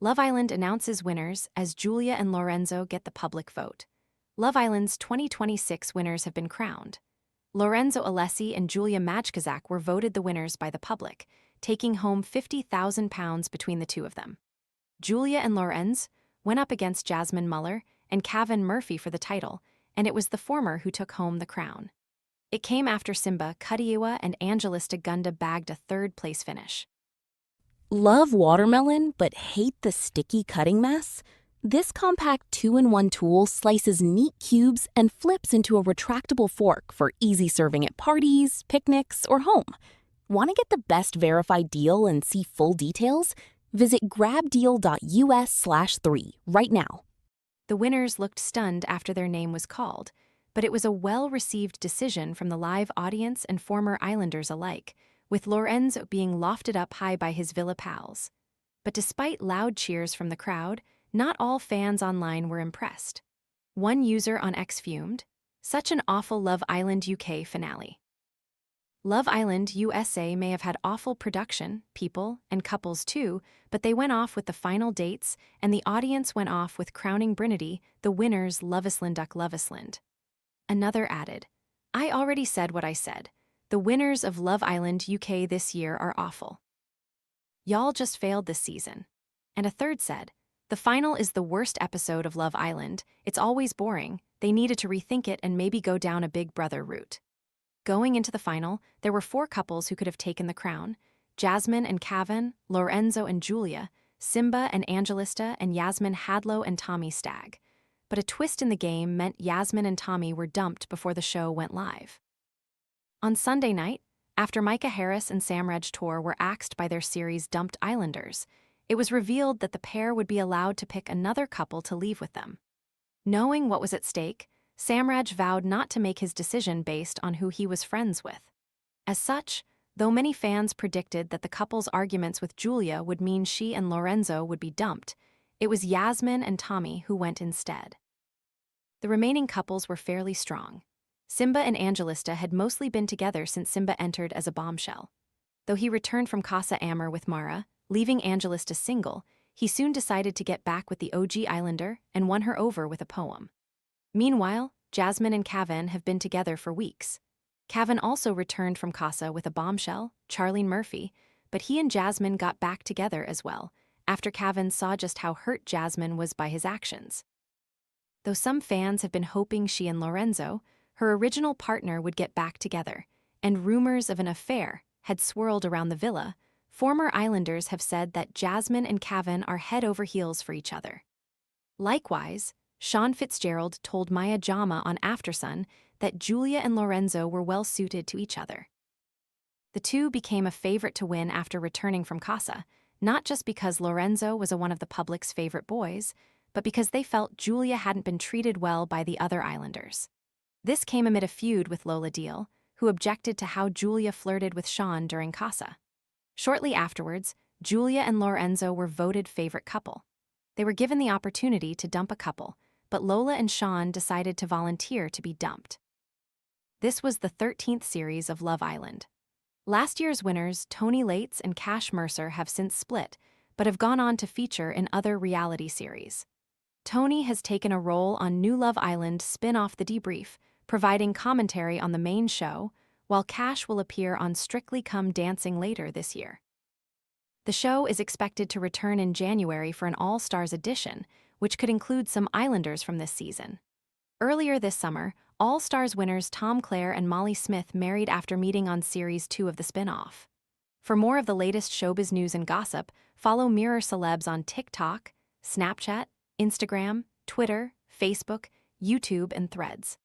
Love Island announces winners as Julia and Lorenzo get the public vote. Love Island's 2026 winners have been crowned. Lorenzo Alessi and Julia Majchrzak were voted the winners by the public, taking home £50,000 between the two of them. Julia and Lorenzo went up against Jasmine Muller and Kavan for the title, and it was the former who took home the crown. It came after Simba, Kudyiwa, and Angelista Gunda bagged a third-place finish. Love watermelon but hate the sticky cutting mess? This compact 2-in-1 tool slices neat cubes and flips into a retractable fork for easy serving at parties, picnics, or home. Want to get the best verified deal and see full details? Visit grabdeal.us/3 right now. The winners looked stunned after their name was called, but it was a well-received decision from the live audience and former Islanders alike, with Lorenzo being lofted up high by his Villa pals. But despite loud cheers from the crowd, not all fans online were impressed. One user on X fumed, "Such an awful Love Island UK finale." Love Island USA may have had awful production, people, and couples too, but they went off with the final dates, and the audience went off with crowning Brinidy, the winners Lovisland. Another added, "I already said what I said. The winners of Love Island UK this year are awful. Y'all just failed this season." And a third said, "The final is the worst episode of Love Island. It's always boring. They needed to rethink it and maybe go down a Big Brother route." Going into the final, there were 4 couples who could have taken the crown: Jasmine and Kavan, Lorenzo and Julia, Simba and Angelista, and Jasmine Hadlow and Tommy Stagg. But a twist in the game meant Jasmine and Tommy were dumped before the show went live. On Sunday night, after Micah Harris and Samraj Tour were axed by their series Dumped Islanders, it was revealed that the pair would be allowed to pick another couple to leave with them. Knowing what was at stake, Samraj vowed not to make his decision based on who he was friends with. As such, though many fans predicted that the couple's arguments with Julia would mean she and Lorenzo would be dumped, it was Jasmine and Tommy who went instead. The remaining couples were fairly strong. Simba and Angelista had mostly been together since Simba entered as a bombshell. Though he returned from Casa Amor with Mara, leaving Angelista single, he soon decided to get back with the OG Islander and won her over with a poem. Meanwhile, Jasmine and Kavan have been together for weeks. Kavan also returned from Casa with a bombshell, Charlene Murphy, but he and Jasmine got back together as well, after Kavan saw just how hurt Jasmine was by his actions. Though some fans have been hoping she and Lorenzo, her original partner, would get back together, and rumors of an affair had swirled around the villa, former Islanders have said that Jasmine and Kavan are head over heels for each other. Likewise, Sean Fitzgerald told Maya Jama on Aftersun that Julia and Lorenzo were well suited to each other. The two became a favorite to win after returning from Casa, not just because Lorenzo was one of the public's favorite boys, but because they felt Julia hadn't been treated well by the other Islanders. This came amid a feud with Lola Deal, who objected to how Julia flirted with Sean during Casa. Shortly afterwards, Julia and Lorenzo were voted favorite couple. They were given the opportunity to dump a couple, but Lola and Sean decided to volunteer to be dumped. This was the 13th series of Love Island. Last year's winners, Tony Lates and Cash Mercer, have since split, but have gone on to feature in other reality series. Tony has taken a role on New Love Island spin-off The Debrief, providing commentary on the main show, while Cash will appear on Strictly Come Dancing later this year. The show is expected to return in January for an All-Stars edition, which could include some Islanders from this season. Earlier this summer, All-Stars winners Tom Clare and Molly Smith married after meeting on Series 2 of the spin-off. For more of the latest showbiz news and gossip, follow Mirror Celebs on TikTok, Snapchat, Instagram, Twitter, Facebook, YouTube, and Threads.